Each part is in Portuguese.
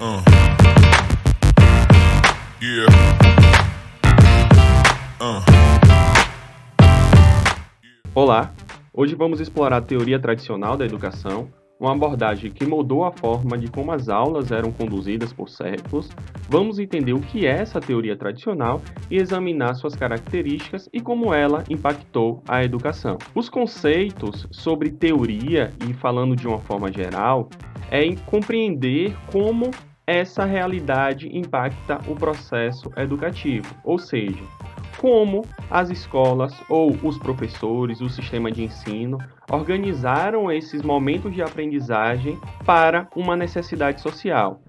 Uh. Yeah. Olá, hoje vamos explorar a teoria tradicional da educação, uma abordagem que mudou a forma de como as aulas eram conduzidas por séculos. Vamos entender o que é essa teoria tradicional e examinar suas características e como ela impactou a educação. Os conceitos sobre teoria, e falando de uma forma geral, é em compreender como essa realidade impacta o processo educativo, ou seja, como as escolas ou os professores, o sistema de ensino, organizaram esses momentos de aprendizagem para uma necessidade social.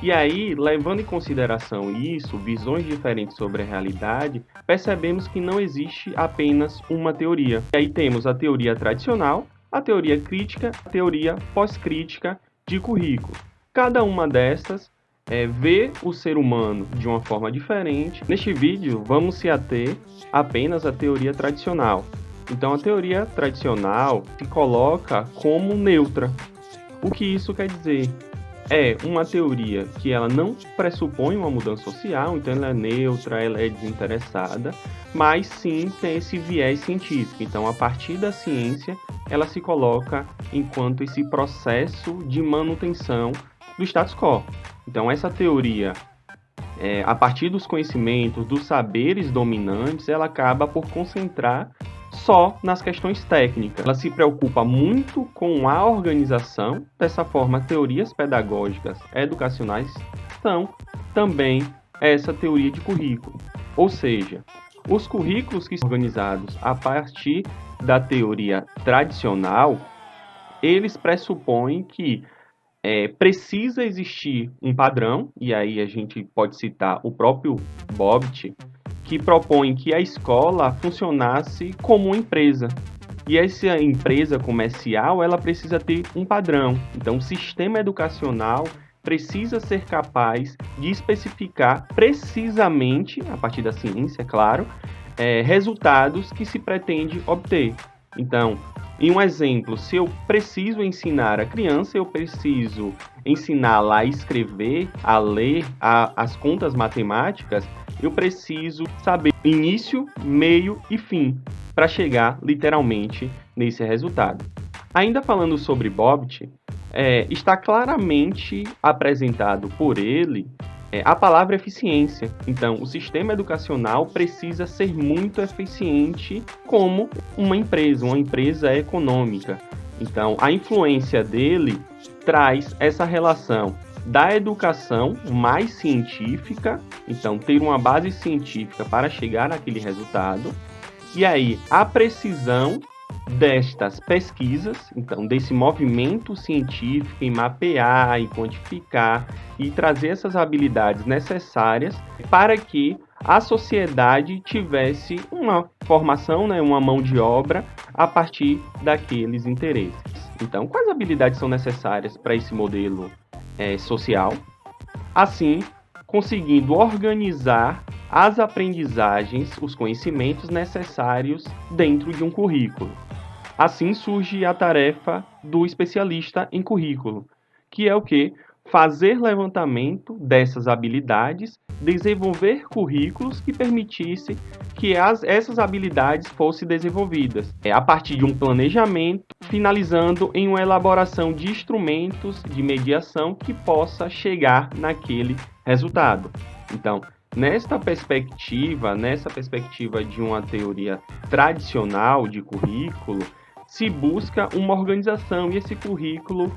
E aí, levando em consideração isso, visões diferentes sobre a realidade, percebemos que não existe apenas uma teoria. E aí temos a teoria tradicional, a teoria crítica, a teoria pós-crítica de currículo. Cada uma dessas vê o ser humano de uma forma diferente. Neste vídeo, vamos se ater apenas à teoria tradicional. Então, a teoria tradicional se coloca como neutra. O que isso quer dizer? É uma teoria que ela não pressupõe uma mudança social, então ela é neutra, ela é desinteressada, mas sim tem esse viés científico. Então, a partir da ciência, ela se coloca enquanto esse processo de manutenção do status quo. Então, essa teoria, a partir dos conhecimentos, dos saberes dominantes, ela acaba por concentrar só nas questões técnicas. Ela se preocupa muito com a organização. Dessa forma, teorias pedagógicas educacionais são também essa teoria de currículo. Ou seja, os currículos que são organizados a partir da teoria tradicional, eles pressupõem que precisa existir um padrão, e aí a gente pode citar o próprio Bobit, que propõe que a escola funcionasse como uma empresa. E essa empresa comercial, ela precisa ter um padrão. Então, o sistema educacional precisa ser capaz de especificar precisamente, a partir da ciência, claro, resultados que se pretende obter. Então, em um exemplo, se eu preciso ensinar a criança, eu preciso ensiná-la a escrever, a ler, as contas matemáticas, eu preciso saber início, meio e fim para chegar literalmente nesse resultado. Ainda falando sobre Bobit, está claramente apresentado por ele a palavra eficiência. Então, o sistema educacional precisa ser muito eficiente como uma empresa econômica. Então, a influência dele traz essa relação da educação mais científica, então ter uma base científica para chegar naquele resultado, e aí a precisão destas pesquisas, então desse movimento científico em mapear, em quantificar e trazer essas habilidades necessárias para que a sociedade tivesse uma formação, uma mão de obra a partir daqueles interesses. Então, quais habilidades são necessárias para esse modelo social? Assim, conseguindo organizar as aprendizagens, os conhecimentos necessários dentro de um currículo. Assim surge a tarefa do especialista em currículo, que é o quê? Fazer levantamento dessas habilidades, desenvolver currículos que permitissem que essas habilidades fossem desenvolvidas, a partir de um planejamento, finalizando em uma elaboração de instrumentos de mediação que possa chegar naquele resultado. Então, nessa perspectiva de uma teoria tradicional de currículo, se busca uma organização e esse currículo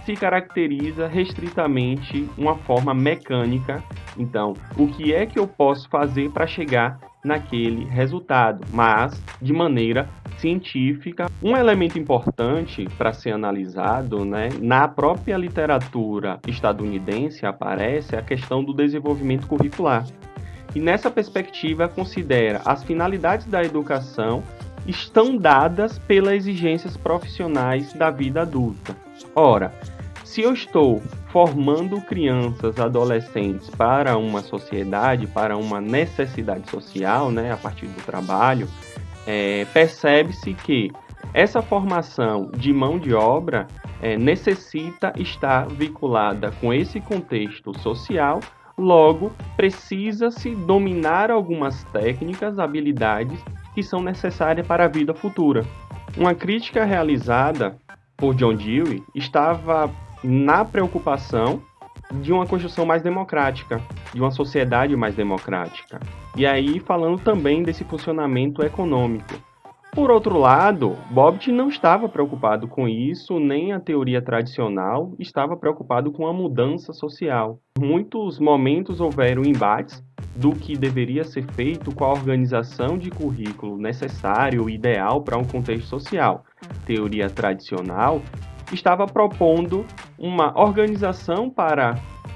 se caracteriza restritamente uma forma mecânica. Então, o que é que eu posso fazer para chegar naquele resultado, mas de maneira científica. Um elemento importante para ser analisado, na própria literatura estadunidense aparece a questão do desenvolvimento curricular. E nessa perspectiva considera as finalidades da educação estão dadas pelas exigências profissionais da vida adulta. Ora, se eu estou formando crianças, adolescentes para uma sociedade, para uma necessidade social, a partir do trabalho, percebe-se que essa formação de mão de obra necessita estar vinculada com esse contexto social, logo, precisa-se dominar algumas técnicas, habilidades que são necessárias para a vida futura. Uma crítica realizada por John Dewey estava na preocupação de uma construção mais democrática, de uma sociedade mais democrática. E aí falando também desse funcionamento econômico. Por outro lado, Bobbitt não estava preocupado com isso, nem a teoria tradicional estava preocupado com a mudança social. Em muitos momentos houveram embates do que deveria ser feito com a organização de currículo necessário e ideal para um contexto social. A teoria tradicional estava propondo uma organização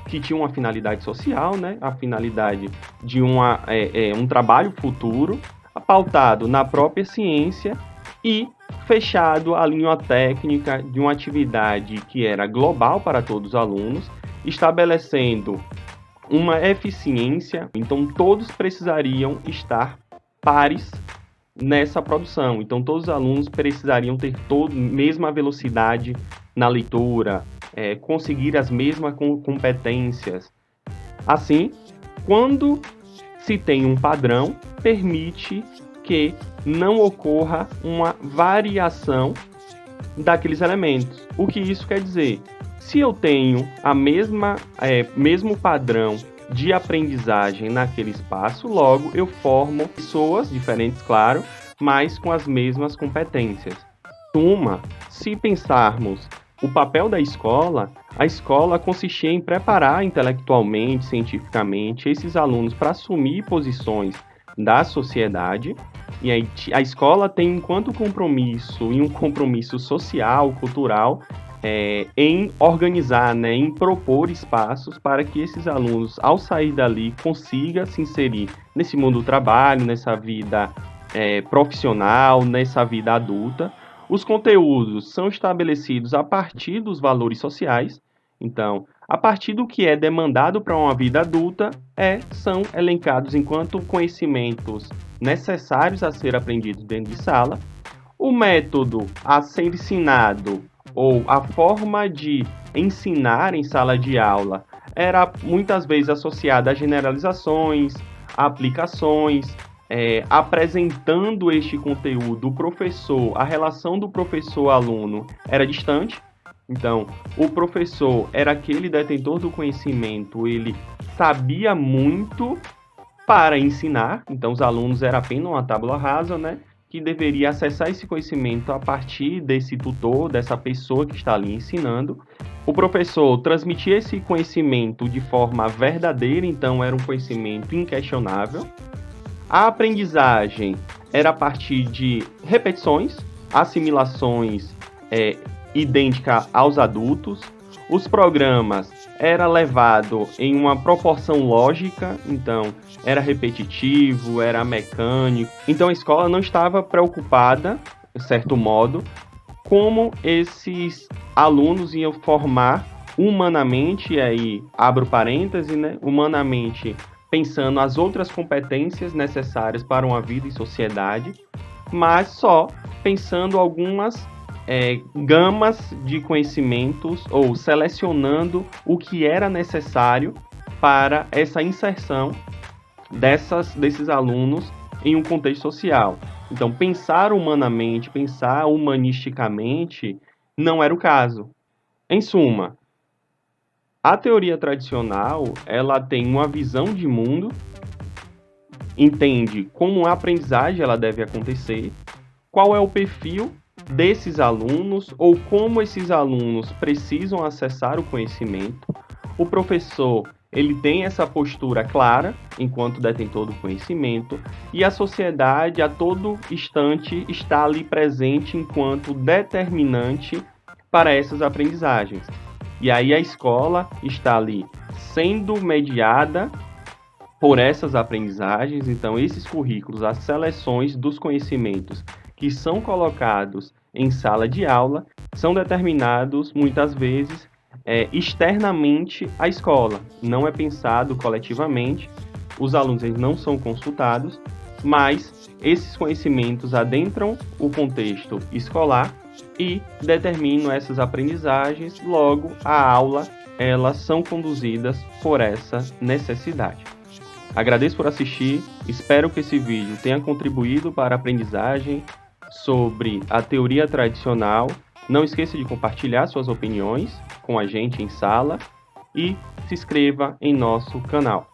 que tinha uma finalidade social, né? A finalidade de um trabalho futuro, pautado na própria ciência e fechado ali em uma técnica de uma atividade que era global para todos os alunos, estabelecendo uma eficiência, então todos precisariam estar pares nessa produção. Então todos os alunos precisariam ter a mesma velocidade na leitura, conseguir as mesmas competências. Assim, quando se tem um padrão, permite que não ocorra uma variação daqueles elementos. O que isso quer dizer? Se eu tenho mesmo padrão de aprendizagem naquele espaço, logo eu formo pessoas diferentes, claro, mas com as mesmas competências. Se pensarmos o papel da escola, a escola consistia em preparar intelectualmente, cientificamente, esses alunos para assumir posições da sociedade. E aí a escola tem enquanto compromisso, e um compromisso social, cultural, em organizar, né, em propor espaços para que esses alunos, ao sair dali, consigam se inserir nesse mundo do trabalho, nessa vida profissional, nessa vida adulta. Os conteúdos são estabelecidos a partir dos valores sociais. Então, a partir do que é demandado para uma vida adulta, são elencados enquanto conhecimentos necessários a ser aprendidos dentro de sala. O método a ser ensinado ou a forma de ensinar em sala de aula era muitas vezes associada a generalizações, a aplicações, apresentando este conteúdo, a relação do professor-aluno era distante. Então, o professor era aquele detentor do conhecimento, ele sabia muito para ensinar, então os alunos eram apenas uma tábua rasa, né, que deveria acessar esse conhecimento a partir desse tutor, dessa pessoa que está ali ensinando. O professor transmitia esse conhecimento de forma verdadeira, então era um conhecimento inquestionável. A aprendizagem era a partir de repetições, assimilações idêntica aos adultos. Os programas era levado em uma proporção lógica, então era repetitivo, era mecânico. Então a escola não estava preocupada, de certo modo, como esses alunos iam formar humanamente, e aí abro parêntese, né, humanamente, pensando as outras competências necessárias para uma vida em sociedade, mas só pensando algumas gamas de conhecimentos ou selecionando o que era necessário para essa inserção desses alunos em um contexto social. Então, pensar humanamente, pensar humanisticamente, não era o caso. Em suma, a teoria tradicional, ela tem uma visão de mundo, entende como a aprendizagem ela deve acontecer, qual é o perfil desses alunos ou como esses alunos precisam acessar o conhecimento. O professor, ele tem essa postura clara enquanto detentor do conhecimento e a sociedade a todo instante está ali presente enquanto determinante para essas aprendizagens. E aí a escola está ali sendo mediada por essas aprendizagens, então esses currículos, as seleções dos conhecimentos que são colocados em sala de aula são determinados muitas vezes externamente à escola. Não é pensado coletivamente, os alunos eles não são consultados, mas esses conhecimentos adentram o contexto escolar e determinam essas aprendizagens, logo a aula, elas são conduzidas por essa necessidade. Agradeço por assistir, espero que esse vídeo tenha contribuído para a aprendizagem sobre a teoria tradicional. Não esqueça de compartilhar suas opiniões com a gente em sala e se inscreva em nosso canal.